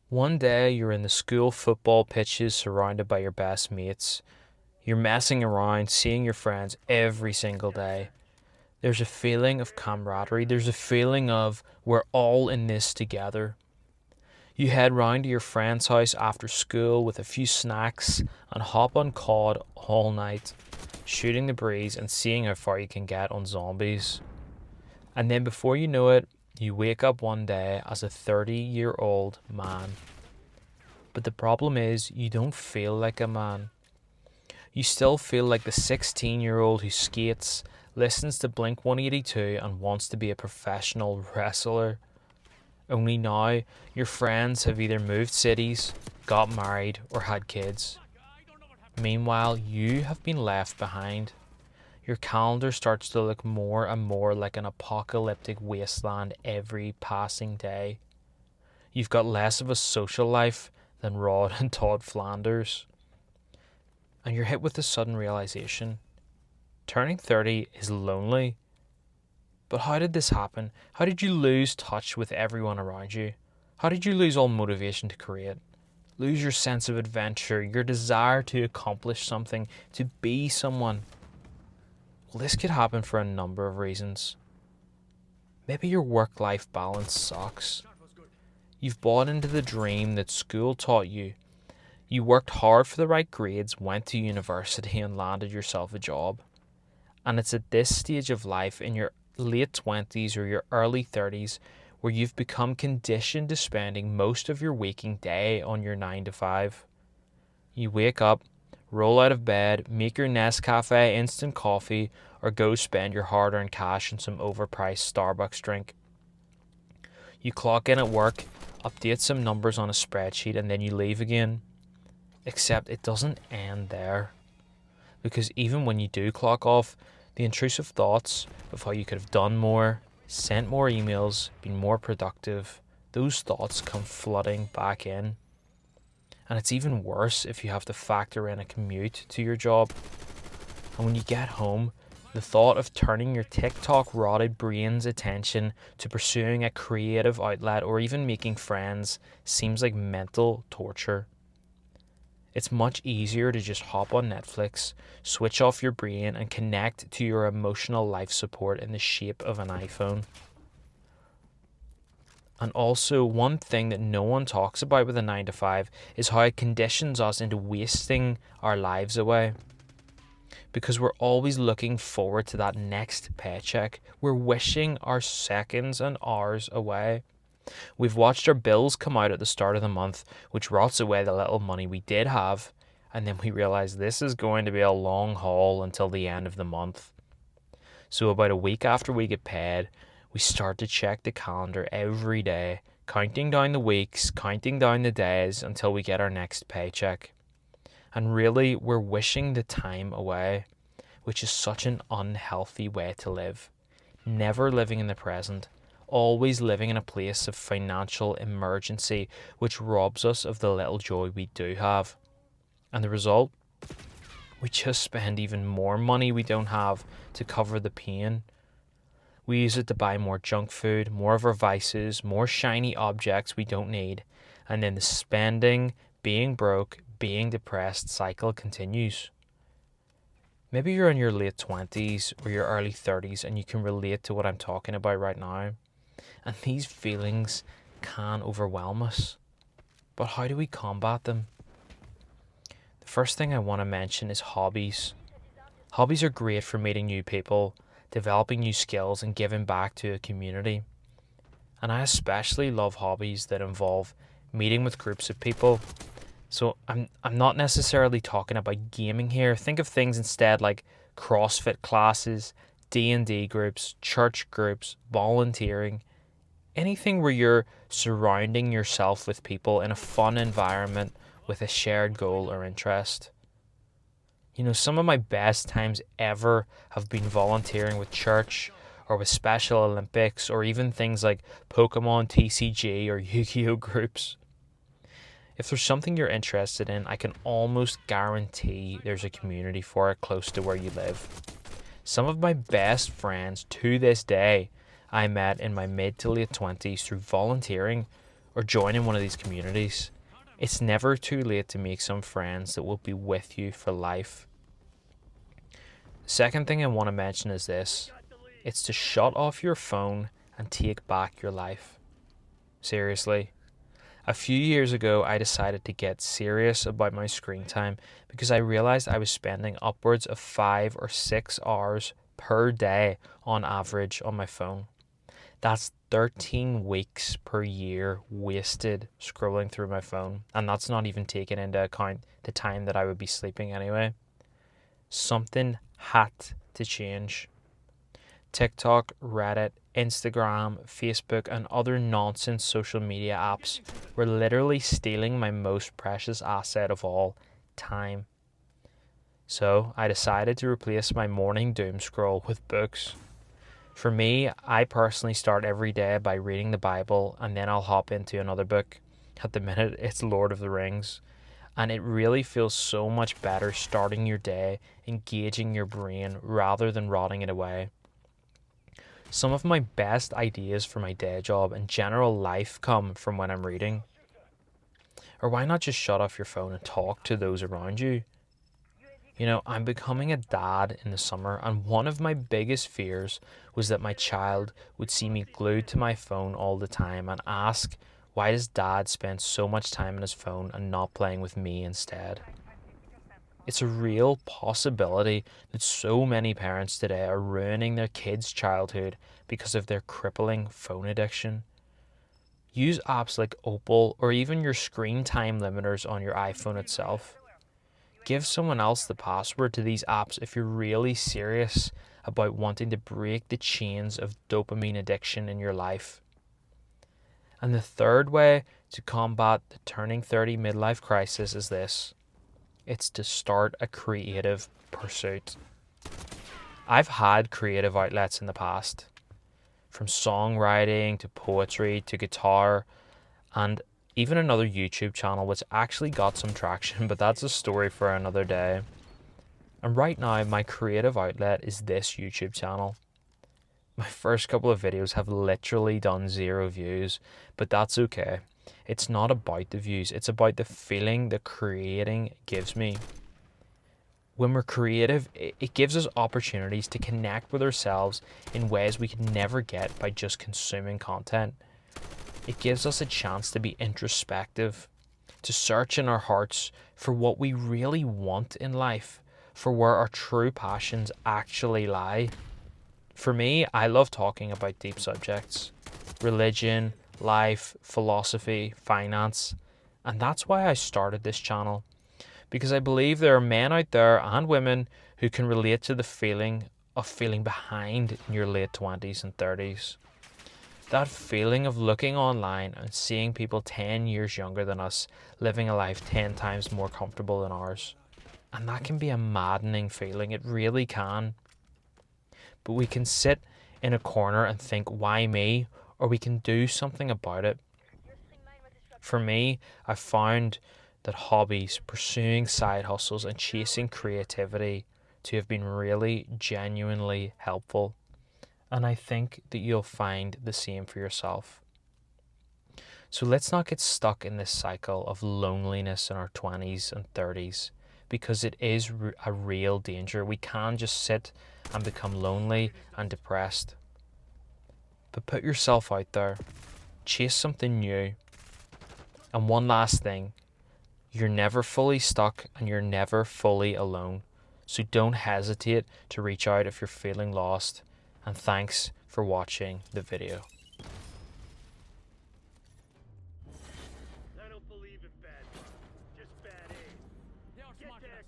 One day you're in the school football pitches surrounded by your best mates. You're messing around, seeing your friends every single day. There's a feeling of camaraderie. There's a feeling of we're all in this together. You head round to your friend's house after school with a few snacks and hop on COD all night, shooting the breeze and seeing how far you can get on zombies. And then before you know it, you wake up one day as a 30-year-old man. But the problem is, you don't feel like a man. You still feel like the 16-year-old who skates, listens to Blink 182, and wants to be a professional wrestler. Only now, your friends have either moved cities, got married, or had kids. Meanwhile, you have been left behind. Your calendar starts to look more and more like an apocalyptic wasteland every passing day. You've got less of a social life than Rod and Todd Flanders. And you're hit with the sudden realization turning 30 is lonely. But how did this happen? How did you lose touch with everyone around you? How did you lose all motivation to create? Lose your sense of adventure, your desire to accomplish something, to be someone? Well, this could happen for a number of reasons. Maybe your work-life balance sucks. You've bought into the dream that school taught you. You worked hard for the right grades, went to university, and landed yourself a job. And it's at this stage of life, in your late 20s or your early 30s, where you've become conditioned to spending most of your waking day on your 9 to 5. You wake up, roll out of bed, make your Nescafe instant coffee, or go spend your hard-earned cash on some overpriced Starbucks drink. You clock in at work, update some numbers on a spreadsheet, and then you leave again. Except it doesn't end there. Because even when you do clock off, the intrusive thoughts of how you could have done more, sent more emails, been more productive, those thoughts come flooding back in. And it's even worse if you have to factor in a commute to your job. And when you get home, the thought of turning your TikTok rotted brain's attention to pursuing a creative outlet or even making friends seems like mental torture. It's much easier to just hop on Netflix, switch off your brain, and connect to your emotional life support in the shape of an iPhone. And also, one thing that no one talks about with a 9 to 5 is how it conditions us into wasting our lives away. Because we're always looking forward to that next paycheck. We're wishing our seconds and hours away. We've watched our bills come out at the start of the month, which rots away the little money we did have, and then we realize this is going to be a long haul until the end of the month. So about a week after we get paid, we start to check the calendar every day, counting down the weeks, counting down the days until we get our next paycheck. And really, we're wishing the time away, which is such an unhealthy way to live. Never living in the present, always living in a place of financial emergency, which robs us of the little joy we do have. And the result? We just spend even more money we don't have to cover the pain. We use it to buy more junk food, more of our vices, more shiny objects we don't need, and then the spending, being broke, being depressed cycle continues. Maybe you're in your late 20s or your early 30s and you can relate to what I'm talking about right now. And these feelings can overwhelm us. But how do we combat them? The first thing I want to mention is hobbies. Hobbies are great for meeting new people, developing new skills, and giving back to a community. And I especially love hobbies that involve meeting with groups of people. So I'm not necessarily talking about gaming here. Think of things instead like CrossFit classes, D&D groups, church groups, volunteering, anything where you're surrounding yourself with people in a fun environment with a shared goal or interest. You know, some of my best times ever have been volunteering with church or with Special Olympics or even things like Pokemon TCG or Yu-Gi-Oh groups. If there's something you're interested in, I can almost guarantee there's a community for it close to where you live. Some of my best friends to this day I met in my mid to late 20s through volunteering or join in one of these communities. It's never too late to make some friends that will be with you for life. The second thing I want to mention is this. It's to shut off your phone and take back your life. Seriously. A few years ago, I decided to get serious about my screen time because I realized I was spending upwards of 5 or 6 hours per day on average on my phone. That's 13 weeks per year wasted scrolling through my phone, and that's not even taking into account the time that I would be sleeping anyway. Something had to change. TikTok, Reddit, Instagram, Facebook, and other nonsense social media apps were literally stealing my most precious asset of all, time. So I decided to replace my morning doom scroll with books. For me, I personally start every day by reading the Bible and then I'll hop into another book. At the minute, it's Lord of the Rings. And it really feels so much better starting your day, engaging your brain rather than rotting it away. Some of my best ideas for my day job and general life come from when I'm reading. Or why not just shut off your phone and talk to those around you? You know, I'm becoming a dad in the summer, and one of my biggest fears was that my child would see me glued to my phone all the time and ask, why does dad spend so much time on his phone and not playing with me instead? It's a real possibility that so many parents today are ruining their kids' childhood because of their crippling phone addiction. Use apps like Opal or even your screen time limiters on your iPhone itself. Give someone else the password to these apps if you're really serious about wanting to break the chains of dopamine addiction in your life. And the third way to combat the turning 30 midlife crisis is this. It's to start a creative pursuit. I've had creative outlets in the past, from songwriting to poetry to guitar, and even another YouTube channel which actually got some traction, but that's a story for another day. And right now, my creative outlet is this YouTube channel. My first couple of videos have literally done 0 views, but that's okay. It's not about the views, it's about the feeling that creating gives me. When we're creative, it gives us opportunities to connect with ourselves in ways we can never get by just consuming content. It gives us a chance to be introspective, to search in our hearts for what we really want in life, for where our true passions actually lie. For me, I love talking about deep subjects, religion, life, philosophy, finance, and that's why I started this channel. Because I believe there are men out there and women who can relate to the feeling of feeling behind in your late 20s and 30s. That feeling of looking online and seeing people 10 years younger than us living a life 10 times more comfortable than ours. And that can be a maddening feeling, it really can. But we can sit in a corner and think, why me? Or we can do something about it. For me, I found that hobbies, pursuing side hustles, and chasing creativity to have been really genuinely helpful. And I think that you'll find the same for yourself. So let's not get stuck in this cycle of loneliness in our 20s and 30s, because it is a real danger. We can just sit and become lonely and depressed. But put yourself out there, chase something new. And one last thing, you're never fully stuck and you're never fully alone. So don't hesitate to reach out if you're feeling lost. And thanks for watching the video. I don't believe in bad luck, just bad aim. Get that